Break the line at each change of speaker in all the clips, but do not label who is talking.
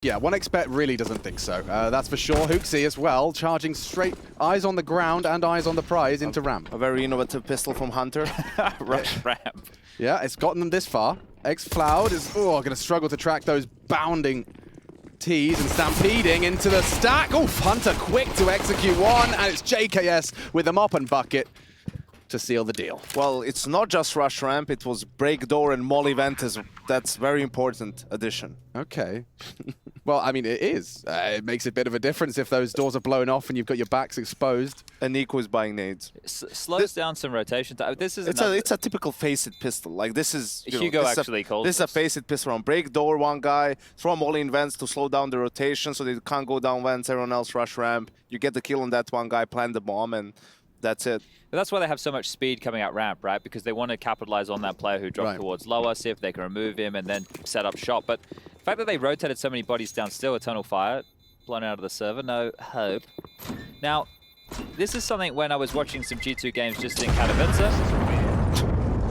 Yeah, one expert really doesn't think so. That's for sure. Hooksy as well, charging straight, eyes on the ground and eyes on the prize into ramp.
A very innovative pistol from Hunter.
Rush ramp.
Yeah, it's gotten them this far. xFloud is going to struggle to track those bounding T's and stampeding into the stack. Oof, Hunter quick to execute one, and it's JKS with the mop and bucket to seal the deal.
Well, it's not just rush ramp, it was break door and molly vent. That's very important addition.
Okay. Well, I mean, it is. It makes a bit of a difference if those doors are blown off and you've got your backs exposed.
And niko is buying nades.
Slows down some rotation time. This is
it's a typical face-it pistol. Like this is
Hugo actually called
this is a face-it pistol on break door. One guy throw molly in vents to slow down the rotation so they can't go down vents. Everyone else rush ramp. You get the kill on that one guy, plant the bomb, and that's it.
But that's why they have so much speed coming out ramp, right? Because they want to capitalize on that player who dropped towards lower, see if they can remove him, and then set up shot. But the fact that they rotated so many bodies down still, Eternal Fire, blown out of the server, no hope. Now, this is something when I was watching some G2 games just in Katowice.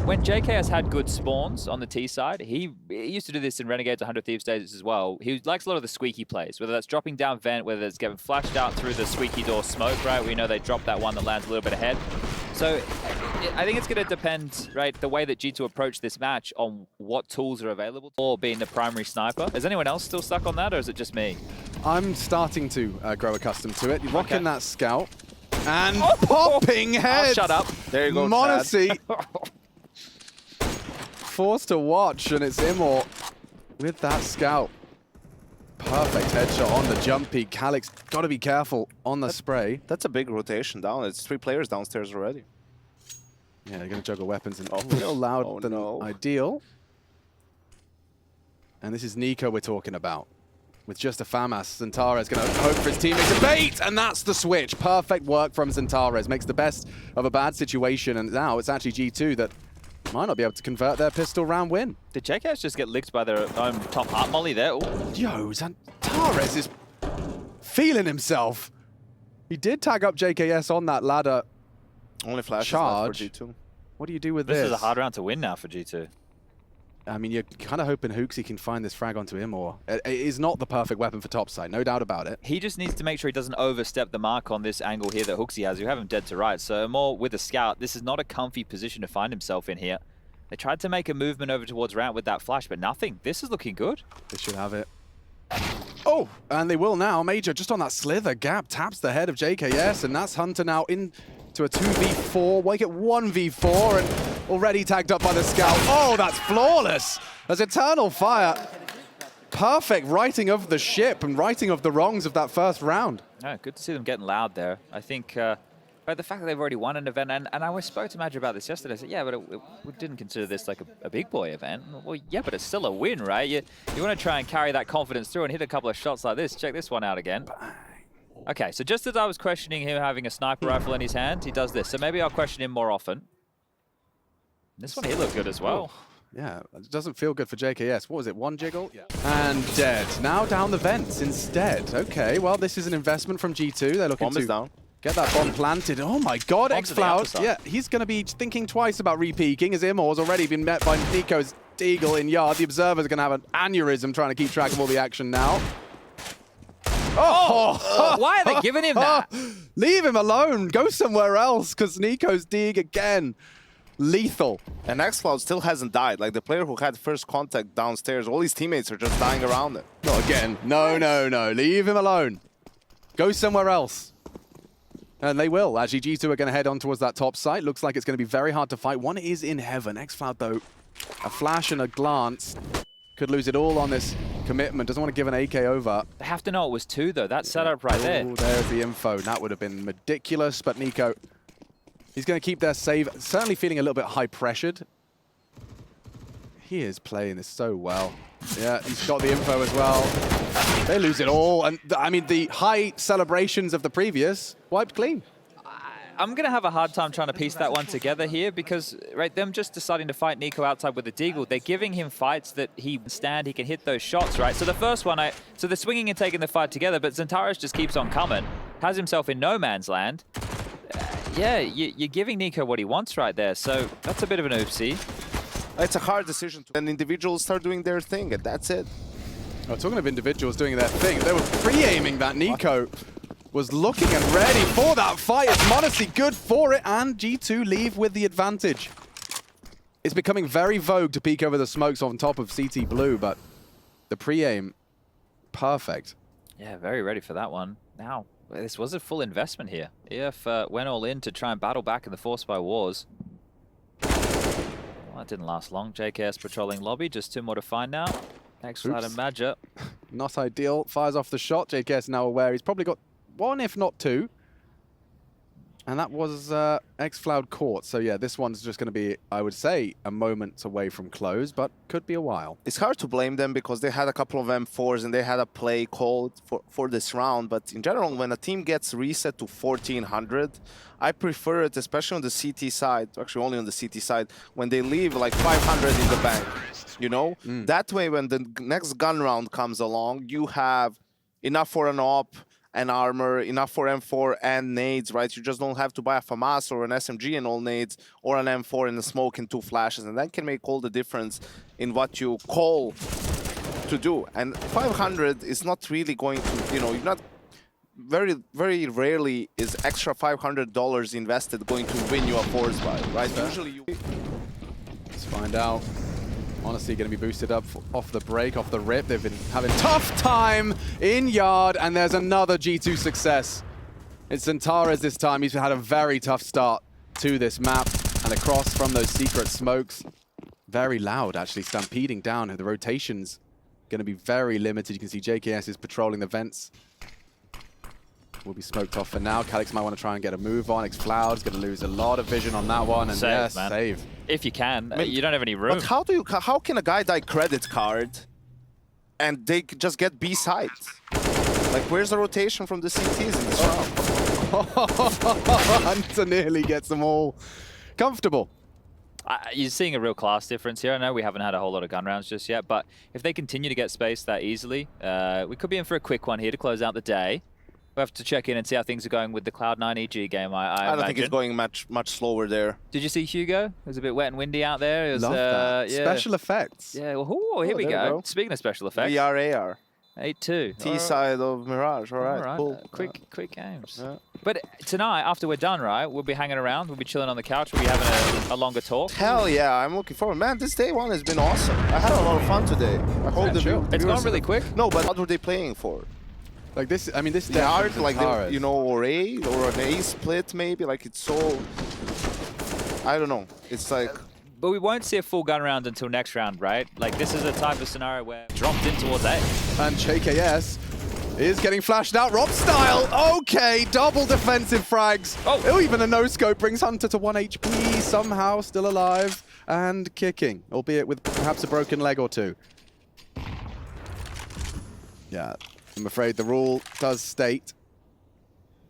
When JKS had good spawns on the T side, he used to do this in Renegades 100 Thieves days as well. He likes a lot of the squeaky plays, whether that's dropping down vent, whether it's getting flashed out through the squeaky door smoke, right? We know they drop that one that lands a little bit ahead. So I think it's going to depend, right, the way that G2 approach this match on what tools are available or being the primary sniper. Is anyone else still stuck on that, or is it just me?
I'm starting to grow accustomed to it. You're rocking that scout and popping heads.
Shut up.
There you go,
Monacy. Forced to watch, and it's Immor with that scout. Perfect headshot on the jump peak. Calyx got to be careful on the spray.
That's a big rotation down. It's 3 players downstairs already.
Yeah, they're going to juggle weapons and a little loud than ideal. And this is niko we're talking about. With just a FAMAS, xantares going to hope for his teammates to bait, and that's the switch. Perfect work from xantares. Makes the best of a bad situation, and now it's actually G2 that might not be able to convert their pistol round win.
Did JKS just get licked by their own top heart molly there? Ooh.
Yo, xantares is feeling himself. He did tag up JKS on that ladder.
Only flash
charge
for G2.
What do you do with this?
This is a hard round to win now for G2.
I mean, you're kind of hoping Hooksy can find this frag onto him, or it is not the perfect weapon for topside, no doubt about it.
He just needs to make sure he doesn't overstep the mark on this angle here that Hooksy has. You have him dead to right, so more with a scout. This is not a comfy position to find himself in here. They tried to make a movement over towards ramp with that flash, but nothing. This is looking good.
They should have it. Oh, and they will now. Major just on that slither gap taps the head of JKS, and that's Hunter now into a 2v4. Wake at 1v4, and already tagged up by the scout. Oh, that's flawless. As Eternal Fire, perfect righting of the ship and righting of the wrongs of that first round.
Yeah, good to see them getting loud there. I think but the fact that they've already won an event, and I spoke to Madge about this yesterday. I said, yeah, but we didn't consider this like a big boy event. Well, yeah, but it's still a win, right? You want to try and carry that confidence through and hit a couple of shots like this. Check this one out again. Okay, so just as I was questioning him having a sniper rifle in his hand, he does this. So maybe I'll question him more often. This one, he looked good as well.
Oh, yeah, it doesn't feel good for JKS. What was it, 1 jiggle? Yeah. And dead. Now down the vents instead. Okay, well, this is an investment from G2. They're looking
Bomb is down.
Get that bomb planted. Oh my god, xFloud. Yeah, he's going to be thinking twice about re-peeking, as Immor's already been met by niko's deagle in yard. The Observer's going to have an aneurysm trying to keep track of all the action now.
Why are they giving him that?
Leave him alone. Go somewhere else, because niko's dig again. Lethal.
And xFloud still hasn't died. Like the player who had first contact downstairs, all his teammates are just dying around it.
Not again. No, no, no. Leave him alone. Go somewhere else. And they will. Actually, G2 are going to head on towards that top site. Looks like it's going to be very hard to fight. One is in heaven. xFloud, though, a flash and a glance. Could lose it all on this commitment. Doesn't want to give an AK over.
They have to know it was 2, though. That setup right there.
There's the info. That would have been ridiculous. But niko, he's going to keep their save. Certainly feeling a little bit high-pressured. He is playing this so well. Yeah, he's got the info as well. They lose it all. And, I mean, the high celebrations of the previous wiped clean.
I'm going to have a hard time trying to piece that one together here because, right, them just deciding to fight niko outside with the deagle, they're giving him fights that he can stand, he can hit those shots, right? So the first one, so they're swinging and taking the fight together, but xantares just keeps on coming, has himself in no man's land. Yeah, you're giving niko what he wants right there, so that's a bit of an oopsie.
It's a hard decision. And individuals start doing their thing, and that's it.
Well, talking of individuals doing their thing, they were pre-aiming that. niko was looking and ready for that fight. It's m0NESY good for it, and G2 leave with the advantage. It's becoming very vogue to peek over the smokes on top of CT Blue, but the pre-aim, perfect.
Yeah, very ready for that one. Now, this was a full investment here. EF went all in to try and battle back in the Force by Wars. Well, that didn't last long. JKS patrolling lobby, just 2 more to find now. xFlad and mejor.
Not ideal. Fires off the shot. JKS now aware he's probably got 1, if not 2. And that was xFlad caught. So yeah, this one's just going to be, I would say, a moment away from close, but could be a while.
It's hard to blame them because they had a couple of M4s and they had a play called for this round. But in general, when a team gets reset to 1400, I prefer it, especially on the CT side, actually only on the CT side, when they leave like 500 in the bank, you know? That way, when the next gun round comes along, you have enough for an op, and armor, enough for M4 and nades, right? You just don't have to buy a FAMAS or an SMG and all nades, or an M4 and a smoke and 2 flashes, and that can make all the difference in what you call to do. And 500 is not really going to, you know, you're not, very rarely is extra $500 invested going to win you a force buy, right? Usually you...
Let's find out. Honestly, going to be boosted up off the break, off the rip. They've been having tough time in yard, and there's another G2 success. It's xantares this time. He's had a very tough start to this map, and across from those secret smokes. Very loud, actually, stampeding down. The rotation's going to be very limited. You can see JKS is patrolling the vents. Will be smoked off for now. Calix might want to try and get a move on. xFloud's going to lose a lot of vision on that one, and
save,
yes,
man.
save.
If you can,
I mean,
you don't have any room.
But how can a guy die credit card and they just get B sides? Like, where's the rotation from the CTs in this round?
Hunter nearly gets them all comfortable.
You're seeing a real class difference here. I know we haven't had a whole lot of gun rounds just yet, but if they continue to get space that easily, we could be in for a quick one here to close out the day. We have to check in and see how things are going with the Cloud9 EG game, I
don't think it's going much slower there.
Did you see Hugo? It was a bit wet and windy out there. It was,
Love that.
yeah.
Special effects.
Yeah, well, here we go. Speaking of special effects.
VRAR.
8-2.
T side of Mirage, all right. Cool.
Quick games.
Yeah.
But tonight, after we're done, right, we'll be hanging around, we'll be chilling on the couch, we'll be having a longer talk.
Hell yeah, I'm looking forward. Man, this day one has been awesome. I had a lot of fun today. I hope
It's gone really quick.
No, but what were they playing for?
Like this, I mean, this
The art, like, you know, or an A split maybe, like it's so, I don't know. It's like...
But we won't see a full gun round until next round, right? Like, this is a type of scenario where dropped in towards A.
And JKS is getting flashed out. Rob style. Okay, double defensive frags. Oh, even a no-scope brings Hunter to 1 HP, somehow still alive and kicking, albeit with perhaps a broken leg or 2. Yeah, I'm afraid the rule does state,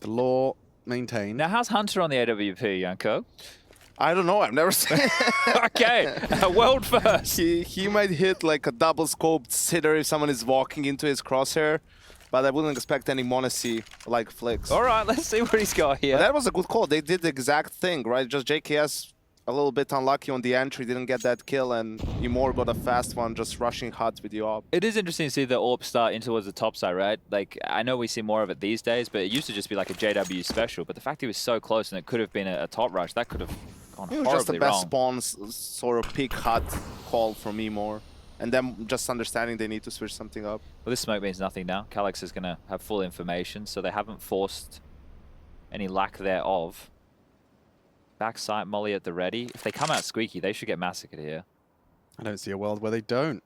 the law maintained.
Now, how's Hunter on the AWP, Yanko?
I don't know, I've never seen
Okay, world first.
He might hit like a double scoped sitter if someone is walking into his crosshair, but I wouldn't expect any m0NESY like flicks.
All right, let's see what he's got here.
But that was a good call. They did the exact thing, right? Just JKS a little bit unlucky on the entry, didn't get that kill, and Imor got a fast one just rushing hot with the op.
It is interesting to see the AWP start in towards the top side, right? Like, I know we see more of it these days, but it used to just be like a JW special, but the fact he was so close and it could have been a top rush, that could have gone horribly wrong. It was just the best
spawn sort of pick hot call from Imor, and then just understanding they need to switch something up.
Well, this smoke means nothing now. Calix is going to have full information, so they haven't forced any lack thereof. Backside molly at the ready. If they come out squeaky, they should get massacred here.
I don't see a world where they don't.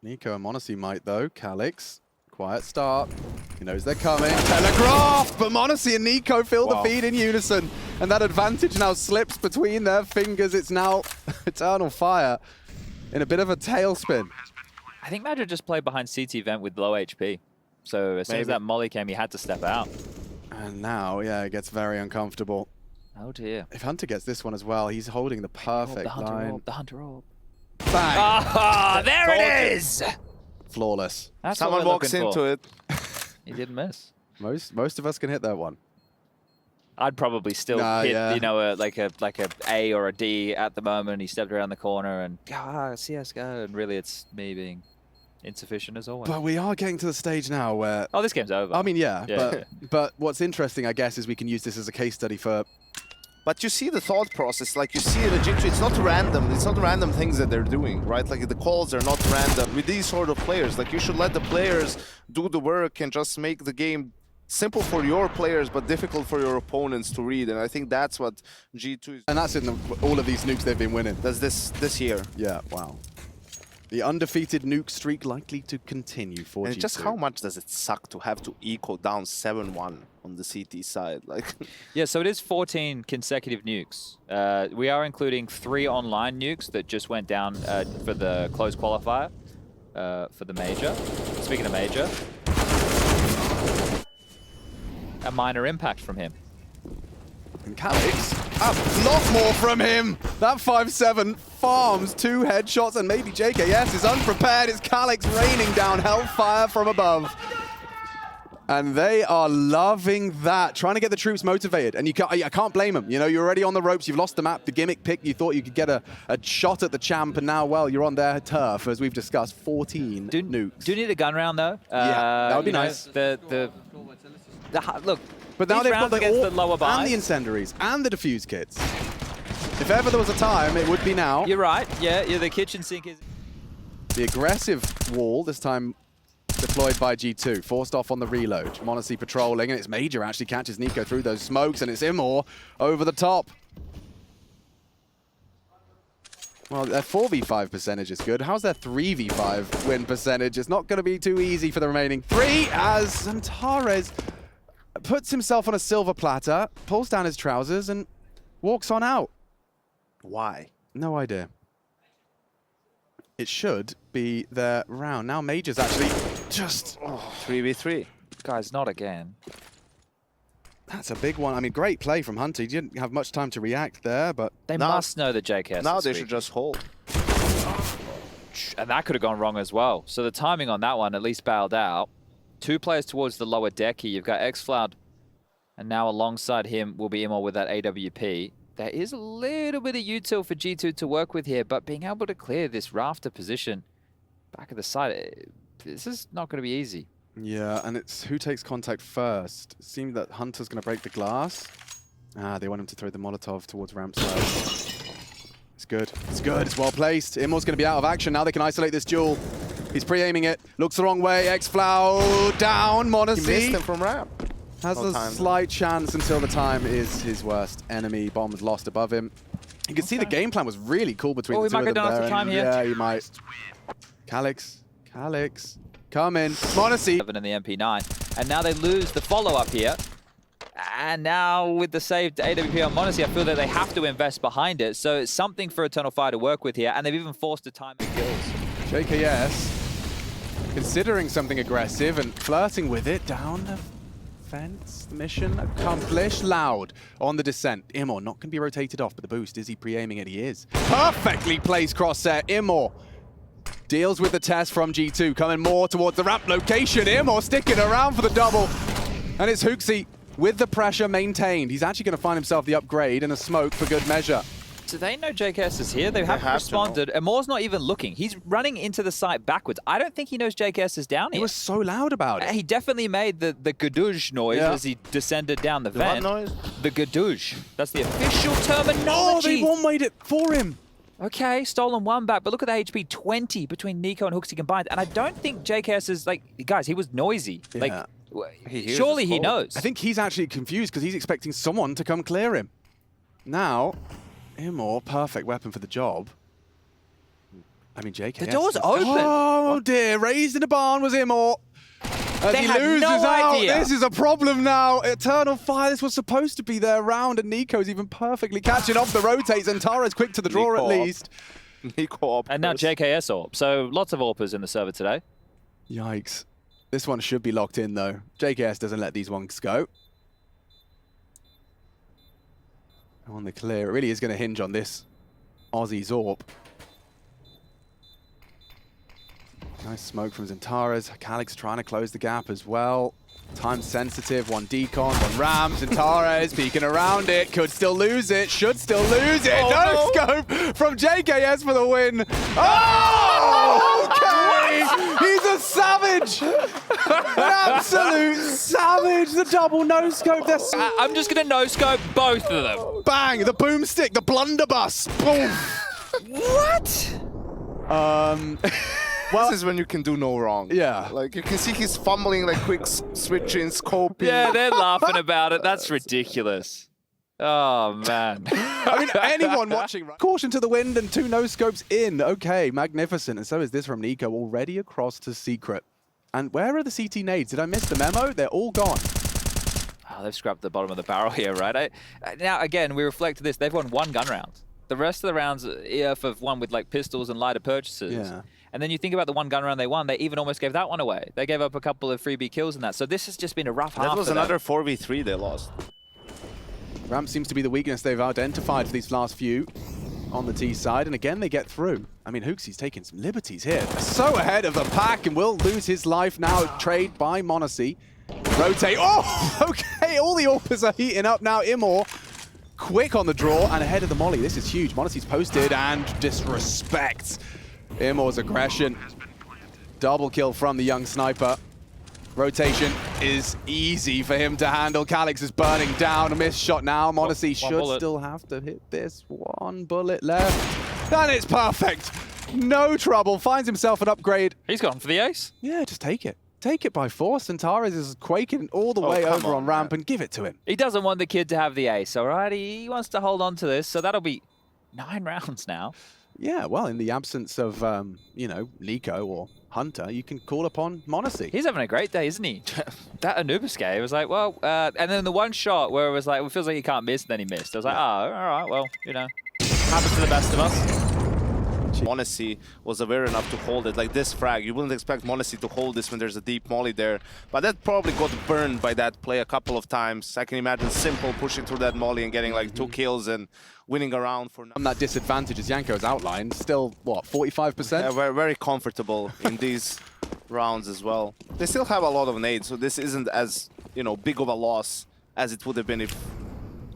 niko and m0NESY might though. Calix, quiet start. He knows they're coming. Telegraph! But m0NESY and niko feel the feed in unison. And that advantage now slips between their fingers. It's now Eternal Fire in a bit of a tailspin.
I think mejor just played behind CT vent with low HP. So as soon as that molly came, he had to step out.
And now, yeah, it gets very uncomfortable.
Oh dear.
If Hunter gets this one as well, he's holding the perfect line.
The Hunter orb.
Bang!
Ah, there it is!
Flawless.
That's
Someone walks into it.
He didn't miss.
Most of us can hit that one.
I'd probably still hit, you know, like a A or a D at the moment. He stepped around the corner and CSGO, and really it's me being insufficient as always.
But we are getting to the stage now where...
Oh, this game's over.
I mean, yeah.
Yeah.
But what's interesting, I guess, is we can use this as a case study for...
But you see the thought process, like you see it at G2, it's not random. It's not random things that they're doing, right? Like the calls are not random with these sort of players. Like you should let the players do the work and just make the game simple for your players, but difficult for your opponents to read. And I think that's what G2 is.
And that's in all of these nukes they've been winning.
That's this year.
Yeah, wow. The undefeated nuke streak likely to continue for
And
G2.
just how much does it suck to have to eco down 7-1 on the CT side? Like,
Yeah, so it is 14 consecutive nukes. We are including 3 online nukes that just went down for the closed qualifier for the major. Speaking of major, a minor impact from him.
And Calix, a lot more from him. That 5-7 farms 2 headshots, and maybe JKS is unprepared. It's Calix raining down hellfire from above. And they are loving that, trying to get the troops motivated. And I can't blame them. You know, you're already on the ropes. You've lost the map, the gimmick pick. You thought you could get a shot at the champ, and now, well, you're on their turf, as we've discussed. 14 nukes.
Do you need a gun round, though?
Yeah, that would be nice.
Look,
But now they've got
the lower buys.
and the incendiaries and the defuse kits. If ever there was a time, it would be now.
You're right. Yeah, the kitchen sink is...
The aggressive wall, this time deployed by G2, forced off on the reload. Monacy patrolling, and it's Major actually catches niko through those smokes, and it's Immor over the top. Well, their 4v5 percentage is good. How's their 3v5 win percentage? It's not going to be too easy for the remaining 3 as xantares puts himself on a silver platter, pulls down his trousers, and walks on out.
why?
No idea. It should be their round. Now Major's actually just...
3v3.
Guys, not again.
That's a big one. I mean, great play from Hunter. He didn't have much time to react there, but...
They must know that JKS
Now
is
they
weak.
should just hold.
And that could have gone wrong as well. So the timing on that one at least bailed out. 2 players towards the lower deck here. You've got xFloud, and now alongside him will be Immor with that AWP. There is a little bit of util for G2 to work with here, but being able to clear this rafter position back at the side, this is not going to be easy.
Yeah, and it's who takes contact first. It seemed that Hunter's going to break the glass. They want him to throw the Molotov towards ramp side. It's good. It's good. It's well placed. Immor's going to be out of action. Now they can isolate this duel. He's pre-aiming it. Looks the wrong way. xFloud down.
He
Monacy
missed him from ramp.
has a slight chance until the time is his worst enemy. Bomb's lost above him. You can see the game plan was really cool between the two of them there.
After time here.
Yeah, you might. Calix, come in. Monacy.
7 in the MP9. And now they lose the follow-up here. And now with the saved AWP on Monacy, I feel that they have to invest behind it. So it's something for Eternal Fire to work with here. And they've even forced a time of kills.
JKS considering something aggressive and flirting with it. Down the fence. Mission accomplished. Loud on the descent. Immor not going to be rotated off, but the boost, is he pre-aiming it? He is. Perfectly placed crosshair. Immor deals with the test from G2, coming more towards the ramp location. Immor sticking around for the double. And it's Hooksy with the pressure maintained. He's actually going to find himself the upgrade and a smoke for good measure.
Do they know JKS is here? They haven't responded. And Moore's not even looking. He's running into the site backwards. I don't think he knows JKS is down here.
He was so loud about it.
He definitely made the gadoosh noise as he descended down the vent.
What noise?
The gadoosh. That's the official terminology.
Oh, they one-wayed it for him.
Okay, stolen 1 back, but look at the HP 20 between niko and Hooksy combined. And I don't think JKS is like, guys, he was noisy.
Yeah.
Like, surely he knows.
I think he's actually confused because he's expecting someone to come clear him. Now, Immor, perfect weapon for the job. I mean, JKS.
The door's open.
Oh dear, raised in the barn was Immor. As he loses out, this is a problem now. Eternal Fire, this was supposed to be their round, and niko's even perfectly catching off the rotates, and Tara's quick to the draw at least.
niko
and now JKS AWP. So lots of AWPers in the server today.
Yikes. This one should be locked in, though. JKS doesn't let these ones go. On the clear, it really is going to hinge on this Aussie Zorp. Nice smoke from xantares. Calix trying to close the gap as well. Time sensitive, 1 decon, 1 ram. xantares peeking around it, could still lose it, should still lose it. No scope from JKS for the win. Oh, okay! He's savage! An absolute savage! The double no-scope.
I'm just going to no-scope both of them.
Bang! The boomstick, the blunderbuss. Boom!
What?
Well, this is when you can do no wrong.
Yeah.
Like, you can see he's fumbling, like, quick switching, scoping.
Yeah, they're laughing about it. That's ridiculous. Oh, man.
I mean, anyone watching, right? Caution to the wind and 2 no-scopes in. Okay, magnificent. And so is this from niko, already across to Secret. And where are the CT nades? Did I miss the memo? They're all gone.
Oh, they've scrapped the bottom of the barrel here, right? Now, again, we reflect this. They've won 1 gun round. The rest of the rounds, EF have won with, like, pistols and lighter purchases.
Yeah.
And then you think about the 1 gun round they won, they even almost gave that one away. They gave up a couple of freebie kills in that. So this has just been a rough half.
That was another 4v3 they lost.
Ramp seems to be the weakness they've identified for these last few on the T side. And again, they get through. I mean, HooXi's taking some liberties here. So ahead of the pack and will lose his life now. Trade by m0NESY. Rotate. Oh, okay. All the AWPers are heating up now. Immor quick on the draw and ahead of the molly. This is huge. m0NESY's posted and disrespects Immor's aggression. Double kill from the young sniper. Rotation is easy for him to handle. Calyx is burning down. A missed shot now. m0NESY should still have to hit this. 1 bullet left. And it's perfect. No trouble. Finds himself an upgrade.
He's gone for the ace.
Yeah, just take it. Take it by force. xantares is quaking all the way over on ramp and give it to him.
He doesn't want the kid to have the ace, all right? He wants to hold on to this, so that'll be 9 rounds now.
Yeah, well, in the absence of, you know, niko or Hunter, you can call upon m0NESY.
He's having a great day, isn't he? That Anubis game was like, well, and then the one shot where it was like, it feels like he can't miss, and then he missed. I was like, oh, all right, well, you know, happens to the best of us.
m0NESY was aware enough to hold it. Like this frag, you wouldn't expect m0NESY to hold this when there's a deep molly there. But that probably got burned by that play a couple of times. I can imagine Simple pushing through that molly and getting like 2 kills and winning a round for now.
On that disadvantage, as Janko has outlined, still, what, 45%?
Yeah, very, very comfortable in these rounds as well. They still have a lot of nades, so this isn't as, you know, big of a loss as it would have been if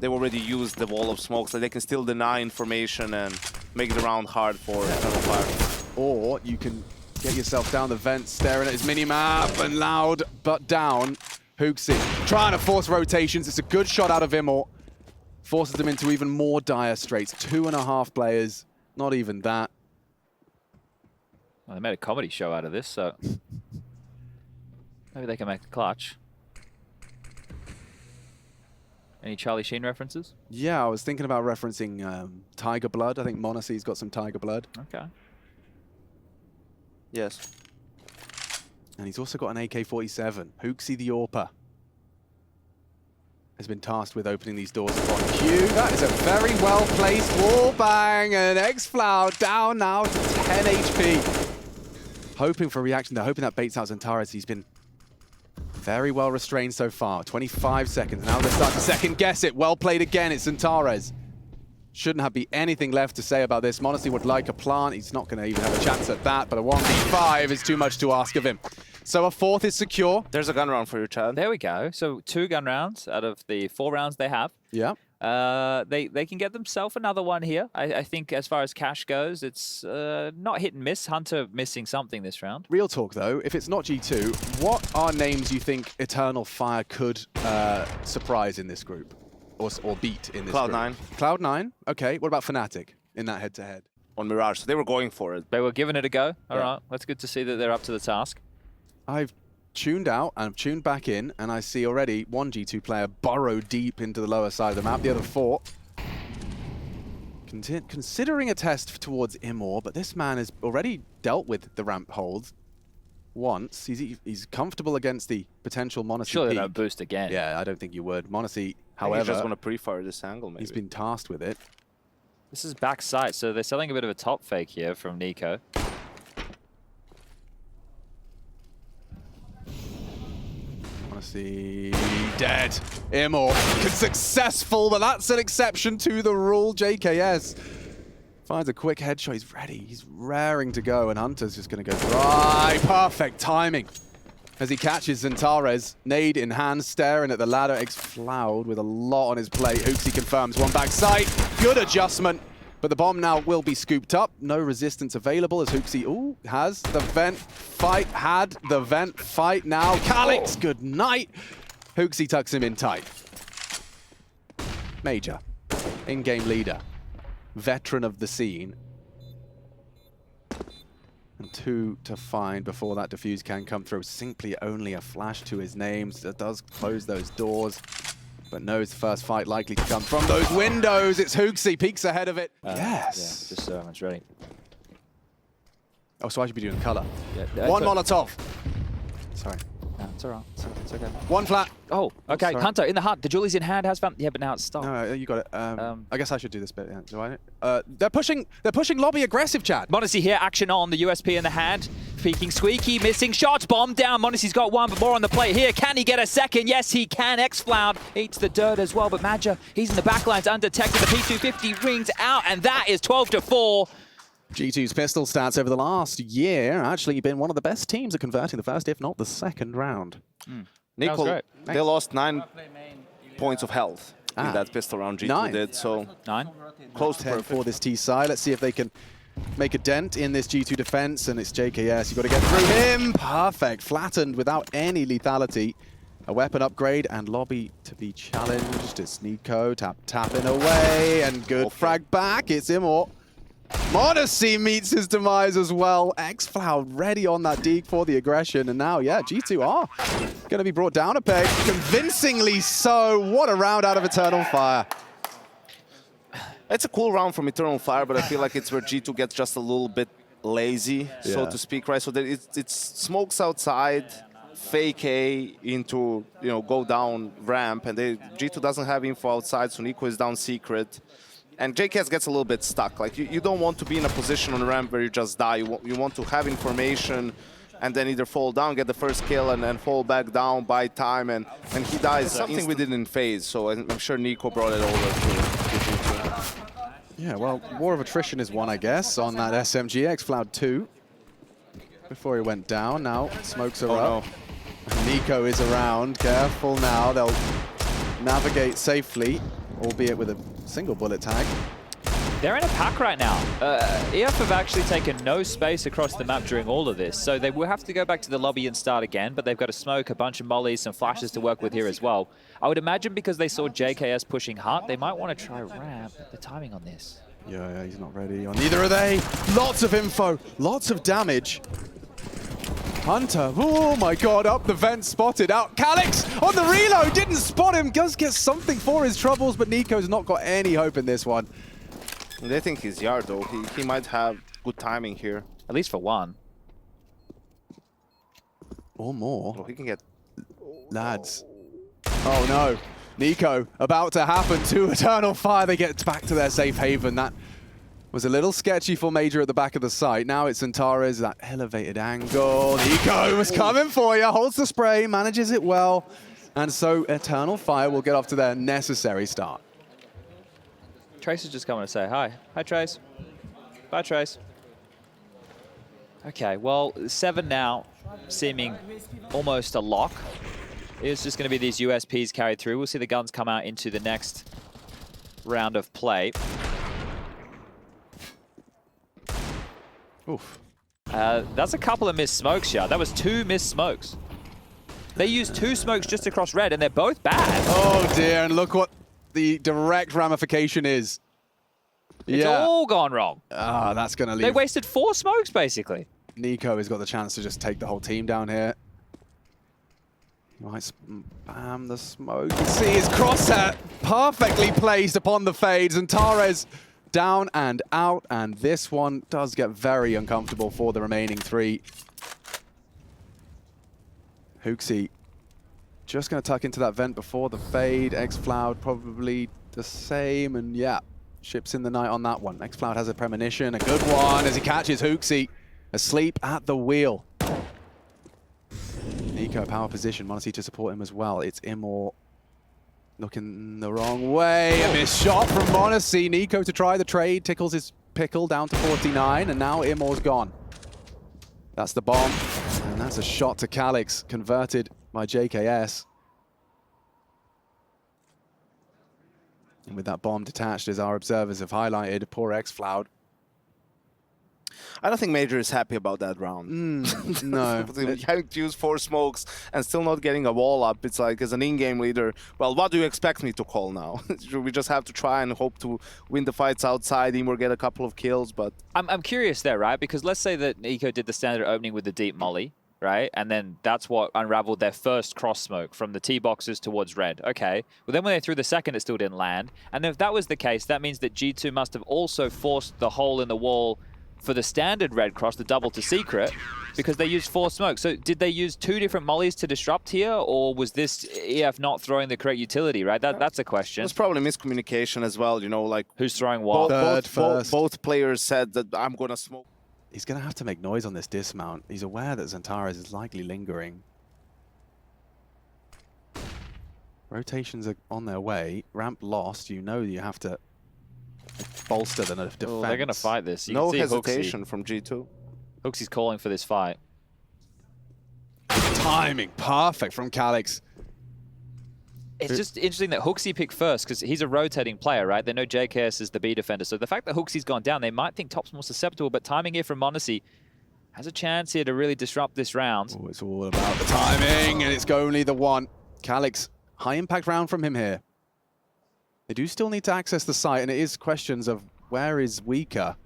they already used the wall of smoke, so they can still deny information and make the round hard for Eternal Fire.
Or you can get yourself down the vent, staring at his minimap, and loud but down. HooXi trying to force rotations. It's a good shot out of Immor. Forces them into even more dire straits. 2.5 players, not even that.
Well, they made a comedy show out of this, so maybe they can make the clutch. Any Charlie Sheen references?
Yeah, I was thinking about referencing Tiger Blood. I think m0NESY's got some Tiger Blood.
Okay.
Yes.
And he's also got an AK-47. HooXi the AWPer has been tasked with opening these doors upon Q. That is a very well-placed wall bang, and xFlow down now to 10 HP. Hoping for a reaction there, hoping that baits out xantares. He's been very well restrained so far. 25 seconds. Now they start to second guess it. Well played again. It's xantares. Shouldn't be anything left to say about this. m0NESY would like a plant. He's not going to even have a chance at that, but a 1v5 is too much to ask of him. So a 4th is secure.
There's a gun round for you, Chad.
There we go. So 2 gun rounds out of the 4 rounds they have.
Yeah.
They can get themselves another one here. I think as far as cash goes, it's not hit and miss. Hunter missing something this round.
Real talk, though. If it's not G2, what are names you think Eternal Fire could surprise in this group? Or beat in this group?
Cloud9.
Cloud9? Okay. What about Fnatic in that head-to-head?
On Mirage, so they were going for it.
They were giving it a go. All right. That's good to see that they're up to the task.
I've tuned out and I've tuned back in, and I see already one G2 player burrow deep into the lower side of the map. The other 4 considering a test towards Immor, but this man has already dealt with the ramp hold once. He's comfortable against the potential m0NESY
Surely they
peak.
don't boost again.
Yeah, I don't think you would. m0NESY,
However,
however,
just want to pre-fire this angle, maybe.
he's been tasked with it.
This is backside, so they're selling a bit of a top fake here from niko.
m0NESY dead. Immor successful, but that's an exception to the rule. JKS finds a quick headshot. He's ready. He's raring to go, and Hunter's just going to go dry. Perfect timing as he catches xantares. Nade in hand, staring at the ladder. xFlow with a lot on his plate. HooXi confirms one backside. Good adjustment. But the bomb now will be scooped up. No resistance available as xantares has the vent fight. Had the vent fight now. Calix, good night. xantares tucks him in tight. Major, in-game leader, veteran of the scene. And 2 to find before that defuse can come through. Simply only a flash to his name. So it does close those doors, but knows the first fight likely to come from those windows. It's xantares, peeks ahead of it.
Yes. Yeah, just so much ready.
Oh, so I should be doing color.
Yeah,
one Molotov. Sorry.
No, it's all right. It's okay.
One flat.
Oh, okay.
Sorry.
Hunter in the hut. The Julie's in hand. Has found. Yeah, but now it's stopped.
No, you got it. I guess I should do this bit. Yeah. Do I? They're pushing lobby aggressive, Chad.
Modesty here. Action on. The USP in the hand. Peeking Squeaky. Missing shots. Bomb down. Modesty's got one, but more on the plate here. Can he get a second? Yes, he can. xFloud eats the dirt as well, but Major, he's in the backlines undetected. The P250 rings out, and that is 12-4.
G2's pistol stats over the last year actually been one of the best teams at converting the first, if not the second round.
niko, they lost 9 points of health in that pistol round. G2 did, so
9.
Close to
10
perfect.
for this T-side. Let's see if they can make a dent in this G2 defense, and it's JKS. You've got to get through him. Perfect. Flattened without any lethality. A weapon upgrade and lobby to be challenged. It's niko tapping away, and good frag back. It's Immort. Modesty meets his demise as well. xFloud ready on that deke for the aggression. And now, yeah, G2 are going to be brought down a peg. Convincingly so. What a round out of Eternal Fire.
It's a cool round from Eternal Fire, but I feel like it's where G2 gets just a little bit lazy, so to speak, right? So that it's smokes outside, fake A into, go down ramp, and G2 doesn't have info outside, so niko is down secret. And JKS gets a little bit stuck. Like, you don't want to be in a position on the ramp where you just die. You want to have information and then either fall down, get the first kill, and then fall back down, buy time, and he dies. Something we did in FaZe, so I'm sure niko brought it over to G2.
Yeah, well, war of attrition is one, I guess, on that SMG. xFloud 2 before he went down. Now, smokes are up. No. niko is around. Careful now. They'll navigate safely, albeit with a single bullet tag.
They're in a pack right now. EF have actually taken no space across the map during all of this, so they will have to go back to the lobby and start again, but they've got a smoke, a bunch of mollies, some flashes to work with here as well. I would imagine because they saw JKS pushing hard, they might want to try ramp. The timing on this.
Yeah, he's not ready. Neither are they. Lots of info, lots of damage. Hunter, oh my god, up the vent, spotted out. Calix on the reload, didn't spot him. Does get something for his troubles, but niko's not got any hope in this one.
They think he's Yard, though. He might have good timing here.
At least for one.
Or more.
Oh, he can get...
Lads. Oh no. niko, about to happen to Eternal Fire. They get back to their safe haven. That was a little sketchy for Major at the back of the site. Now it's xantares, that elevated angle. niko was coming for you, holds the spray, manages it well. And so Eternal Fire will get off to their necessary start.
Trace is just coming to say hi. Hi, Trace. Bye, Trace. Okay, well, 7 now, seeming almost a lock. It's just going to be these USPs carried through. We'll see the guns come out into the next round of play.
Oof.
That's a couple of missed smokes, yeah. That was 2 missed smokes. They used 2 smokes just across red, and they're both bad.
Oh dear, and look what the direct ramification is.
It's all gone wrong.
Ah, that's going to leave.
They wasted 4 smokes, basically.
niko has got the chance to just take the whole team down here. He might spam the smoke. You can see his crosshair perfectly placed upon the fades, and xantares down and out, and this one does get very uncomfortable for the remaining 3. xantares just going to tuck into that vent before the fade. xFloud probably the same, and yeah, ships in the night on that one. xFloud has a premonition, a good one as he catches xantares asleep at the wheel. niko power position, Modesty to support him as well. It's Immort looking the wrong way. A missed shot from Modesty. niko to try the trade, tickles his pickle down to 49, and now Immort's gone. That's the bomb, and that's a shot to Calix, converted by JKS. And with that bomb detached, as our observers have highlighted, poor xFloud.
I don't think Major is happy about that round.
No.
Having to use 4 smokes and still not getting a wall up, it's like, as an in-game leader, well, what do you expect me to call now? We just have to try and hope to win the fights outside him or get a couple of kills, but... I'm
curious there, right? Because let's say that niko did the standard opening with the deep molly, right? And then that's what unraveled their first cross smoke from the T boxes towards red. Okay. Well, then when they threw the second, it still didn't land. And if that was the case, that means that G2 must have also forced the hole in the wall for the standard red cross, the double to secret, because they used 4 smokes. So did they use 2 different mollies to disrupt here, or was this EF not throwing the correct utility, right? That's a question.
It's probably miscommunication as well, you know, like...
Who's throwing what?
Both players said that I'm going to smoke.
He's going to have to make noise on this dismount. He's aware that xantares is likely lingering. Rotations are on their way. Ramp lost. You know you have to bolster the defense.
Oh, they're going to fight this. You
no
can see
hesitation from G2.
Hooksy's calling for this fight.
Timing perfect from Calix.
It's just interesting that Hooksy picked first because he's a rotating player, right? They know JKS is the B defender. So the fact that Hooksy's gone down, they might think Top's more susceptible, but timing here from m0NESY has a chance here to really disrupt this round.
Oh, it's all about the timing, and it's only the one. Calix, high impact round from him here. They do still need to access the site, and it is questions of where is Weaker.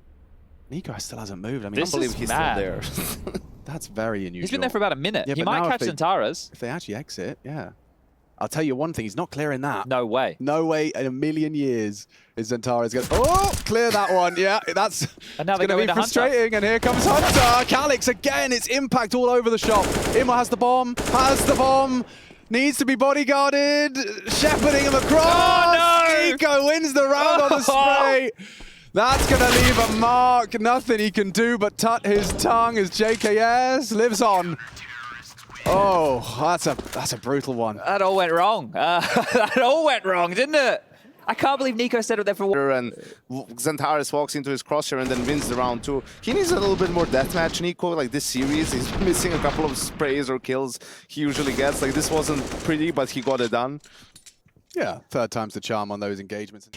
niko still hasn't moved. I mean,
I believe
he's
mad.
still there.
That's very unusual.
He's been there for about a minute.
Yeah,
he might catch xantares.
If they actually exit, yeah. I'll tell you one thing, he's not clearing that.
No way.
No way in a million years is xantares going to... Oh, clear that one. Yeah, that's going to be frustrating. And here comes Hunter. Calix again, it's impact all over the shop. Immo has the bomb, needs to be bodyguarded, shepherding him across.
Oh, no!
niko wins the round on the spray. That's going to leave a mark. Nothing he can do but tut his tongue as JKS lives on. Oh, that's a brutal one.
That all went wrong. That all went wrong, didn't it? I can't believe niko set up there for...
And xantares walks into his crosshair and then wins the round too. He needs a little bit more deathmatch, niko. Like this series, he's missing a couple of sprays or kills he usually gets. Like this wasn't pretty, but he got it done.
Yeah, third time's the charm on those engagements.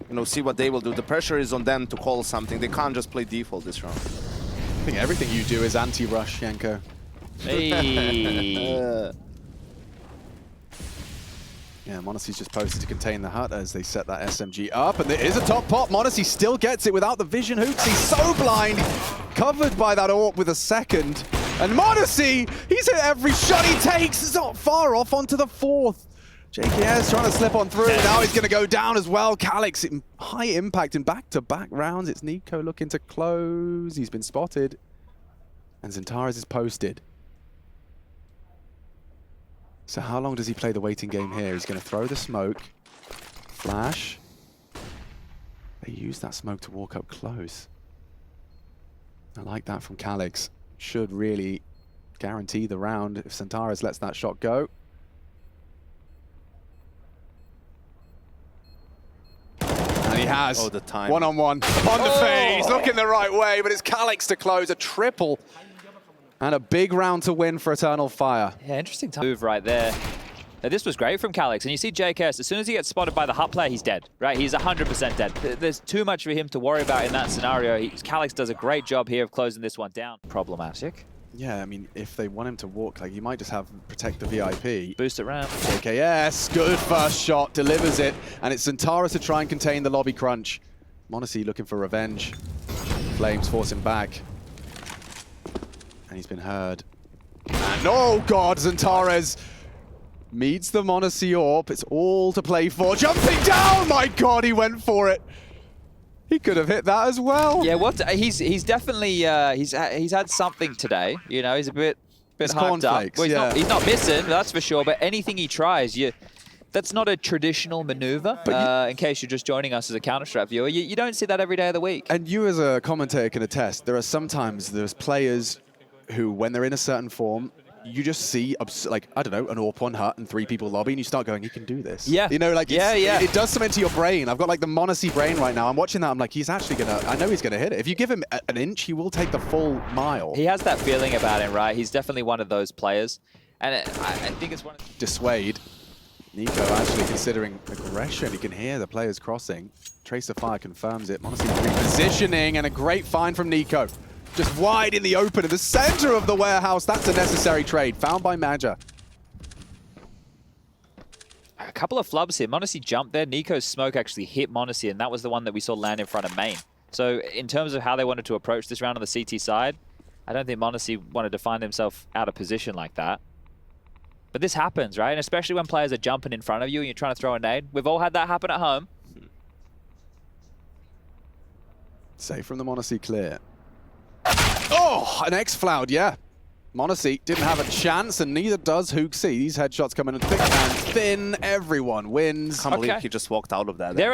You know, see what they will do. The pressure is on them to call something. They can't just play default this round.
I think everything you do is anti-rush, Yanko.
Hey.
Yeah, m0NESY's just posted to contain the hut as they set that SMG up, and there is a top pop. m0NESY still gets it without the vision. Hooksy's so blind, covered by that AWP with a second. And m0NESY, he's hit every shot he takes. It's not far off onto the 4th. JKS trying to slip on through. Now he's going to go down as well. Calix, high impact in back-to-back rounds. It's niko looking to close. He's been spotted. And xantares is posted. So how long does he play the waiting game here? He's going to throw the smoke. Flash. They use that smoke to walk up close. I like that from Calix. Should really guarantee the round if xantares lets that shot go. And he has.
Oh, the time.
One-on-one. On the FaZe. Looking the right way, but it's Calix to close. A triple. And a big round to win for Eternal Fire.
Yeah, interesting move right there. Now, this was great from Calix. And you see JKS, as soon as he gets spotted by the hut player, he's dead, right? He's 100% dead. There's too much for him to worry about in that scenario. Calix does a great job here of closing this one down. Problematic.
Yeah, I mean, if they want him to walk, like, you might just have protect the VIP.
Boost it ramp.
JKS, good first shot, delivers it. And it's xantares to try and contain the lobby crunch. m0NESY looking for revenge. Flames force him back. And he's been heard. And oh god, xantares meets the m0NESY AWP. It's all to play for. Jumping down! My god, he went for it. He could have hit that as well.
Yeah, he's definitely he's had something today. You know, he's a bit hyped up. Well, he's not missing, that's for sure. But anything he tries, that's not a traditional maneuver. In case you're just joining us as a Counter-Strike viewer, you don't see that every day of the week.
And you as a commentator can attest. There's players who, when they're in a certain form, you just see, like, I don't know, an AWP on hut and 3 people lobby, and you start going, he can do this.
Yeah.
You know, like, it does something to your brain. I've got, like, the m0NESY brain right now. I'm watching that. I'm like, he's actually going to, I know he's going to hit it. If you give him an inch, he will take the full mile.
He has that feeling about him, right? He's definitely one of those players. And I think it's one of...
Dissuade. niko actually considering aggression. You can hear the players crossing. Tracer Fire confirms it. Monacy repositioning, and a great find from niko. Just wide in the open in the center of the warehouse. That's a necessary trade found by mejor.
A couple of flubs here. Monacy jumped there. niko's smoke actually hit Monacy, and that was the one that we saw land in front of main. So in terms of how they wanted to approach this round on the CT side, I don't think Monacy wanted to find himself out of position like that. But this happens, right? And especially when players are jumping in front of you and you're trying to throw a nade. We've all had that happen at home.
Safe from the Monacy clear. Oh, an X-Floud, yeah. Monacy didn't have a chance, and neither does hookzy. These headshots come in thick and thin. Everyone wins.
Can't believe he just walked out of that.
They're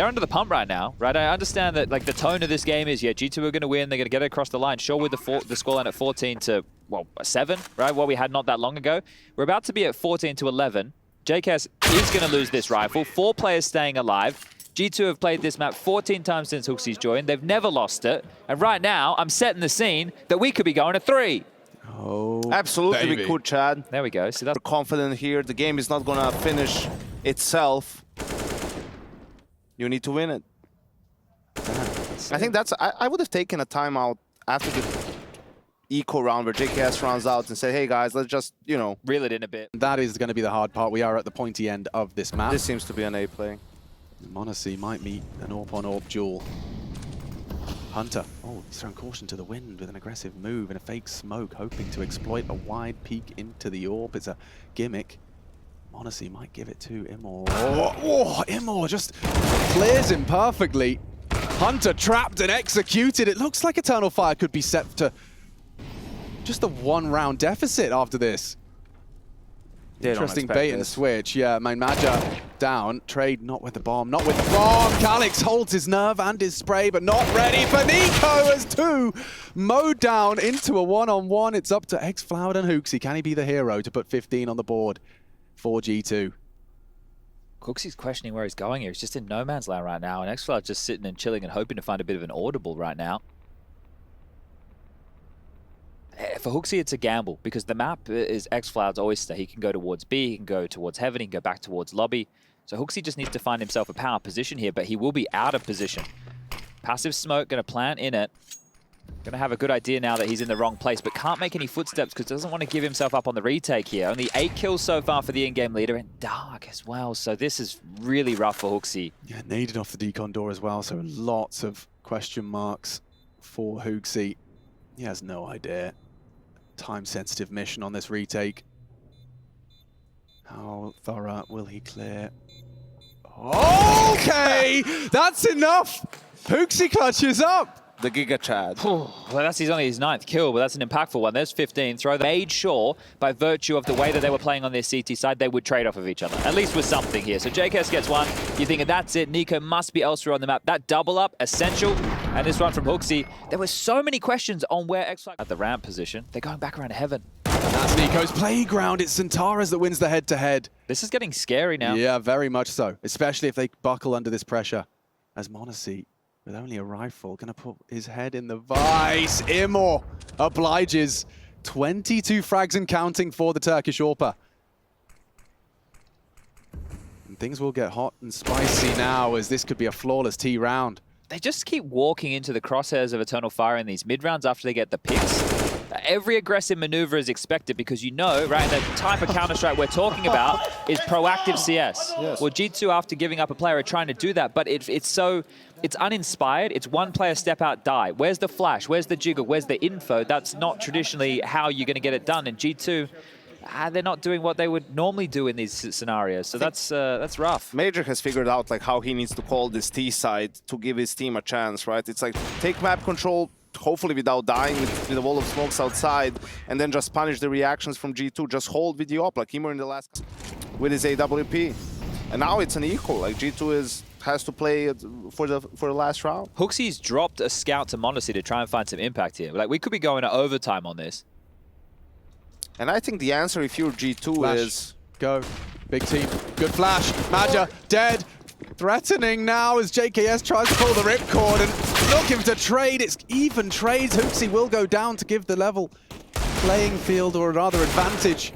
under the pump right now, right? I understand that like the tone of this game is, yeah, G2 are going to win. They're going to get it across the line. Sure, with the scoreline at 14 to, well, 7, right? What we had not that long ago. We're about to be at 14 to 11. JKS is going to lose this rifle. 4 players staying alive. G2 have played this map 14 times since hookzy's joined. They've never lost it. And right now, I'm setting the scene that we could be going to 3.
Oh,
absolutely,
baby.
we could, Chad.
There we go. See, that's
We're confident here. The game is not gonna finish itself. You need to win it. I think that's. I would have taken a timeout after the eco round where JKS runs out and say, "Hey guys, let's just
reel it in a bit."
That is going to be the hard part. We are at the pointy end of this map.
This seems to be an A play.
Monacy might meet an AWP-on-AWP duel. Hunter, oh, he's throwing caution to the wind with an aggressive move and a fake smoke, hoping to exploit a wide peek into the AWP. It's a gimmick. Monacy might give it to Immor. Oh, Immor just clears him perfectly. Hunter trapped and executed. It looks like Eternal Fire could be set to just a 1-round deficit after this. Interesting bait and switch. Yeah, mejor down. Trade not with the bomb. Not with the bomb. Calix holds his nerve and his spray, but not ready for niko as 2 mowed down into a 1-on-1. It's up to X-Floud and hookzy. Can he be the hero to put 15 on the board for G2?
hookzy's questioning where he's going here. He's just in no man's land right now, and X-Floud's just sitting and chilling and hoping to find a bit of an audible right now. For hookzy, it's a gamble because the map is X-Floud's oyster. He can go towards B, he can go towards heaven, he can go back towards lobby. So hookzy just needs to find himself a power position here, but he will be out of position. Passive smoke, going to plant in it. Going to have a good idea now that he's in the wrong place, but can't make any footsteps because doesn't want to give himself up on the retake here. Only 8 kills so far for the in-game leader, and dark as well. So this is really rough for hookzy.
Yeah, naded off the decon door as well, so lots of question marks for hookzy. He has no idea. Time-sensitive mission on this retake. How thorough will he clear? Okay, that's enough. hookzy clutches up.
The Giga Chad.
Well, that's only his 9th kill, but that's an impactful one. There's 15. Throw the made sure, by virtue of the way that they were playing on their CT side, they would trade off of each other, at least with something here. So JKS gets 1. You're thinking that's it. niko must be elsewhere on the map. That double up, essential. And this one from hookzy. There were so many questions on where X-Floud at the ramp position. They're going back around to heaven.
That's niko's playground. It's xantares that wins the head-to-head.
This is getting scary now.
Yeah, very much so. Especially if they buckle under this pressure. As Monacy, with only a rifle, gonna put his head in the vice. Immor obliges. 22 frags and counting for the Turkish AWPer. And things will get hot and spicy now, as this could be a flawless T round.
They just keep walking into the crosshairs of Eternal Fire in these mid-rounds after they get the picks. Every aggressive maneuver is expected because you know, right, the type of Counter-Strike we're talking about is proactive CS.
Yes.
Well, G2, after giving up a player, are trying to do that, but it's uninspired. It's one player step out, die. Where's the flash? Where's the jiggle? Where's the info? That's not traditionally how you're going to get it done. And G2, they're not doing what they would normally do in these scenarios. So that's rough.
mejor has figured out like how he needs to call this T side to give his team a chance, right? It's like take map control, hopefully without dying with a wall of smokes outside, and then just punish the reactions from G2. Just hold with the op, like Immor in the last with his AWP. And now it's an equal. Like G2 has to play for the last round.
hookzy's dropped a scout to Monacy to try and find some impact here. Like we could be going to overtime on this.
And I think the answer, if you're G2,
Flash.
is
Go. Big team. Good flash. mejor dead. Threatening now as JKS tries to pull the ripcord and looking to trade. It's even trades. hookzy will go down to give the level playing field or rather advantage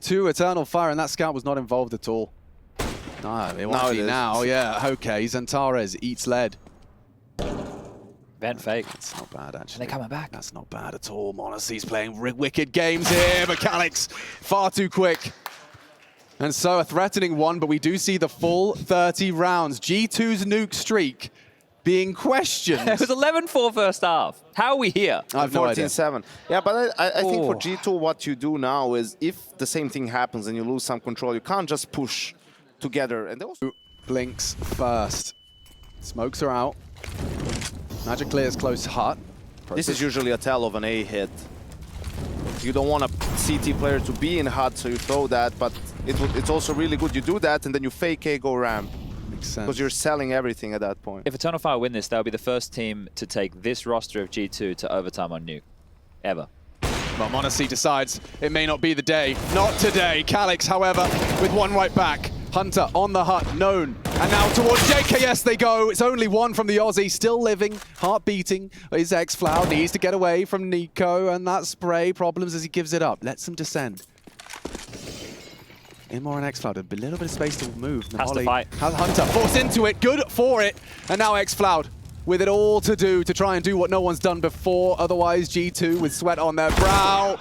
to Eternal Fire, and that scout was not involved at all. No, it won't be now. Yeah, okay. xantares eats lead.
Vent fake.
That's not bad, actually.
And they're coming back.
That's not bad at all. Monarchy's playing wicked games here, but Calix far too quick. And so a threatening one, but we do see the full 30 rounds. G2's nuke streak being questioned.
It was 11-4 first half. How are we here?
I have no idea.
14-7. Yeah, but I think for G2, what you do now is if the same thing happens and you lose some control, you can't just push together. And they also
Blinks first. Smokes are out. Magic clears close hut.
this is usually a tell of an A hit. You don't want a CT player to be in hut, so you throw that, but it's also really good you do that and then you fake A, go ramp.
Makes sense.
Because you're selling everything at that point.
If Eternal Fire win this, they'll be the first team to take this roster of G2 to overtime on Nuke. Ever.
Well, Monarchy decides it may not be the day. Not today. Calix, however, with one right back. Hunter on the hut, known. And now towards JKS they go. It's only one from the Aussie, still living, heart beating. His xFlow needs to get away from niko, and that spray problems as he gives it up. Lets him descend. Inmore and xFlow, a little bit of space to move.
Has to fight.
Hunter forced into it, good for it. And now xFlow with it all to do to try and do what no one's done before. Otherwise, G2 with sweat on their brow.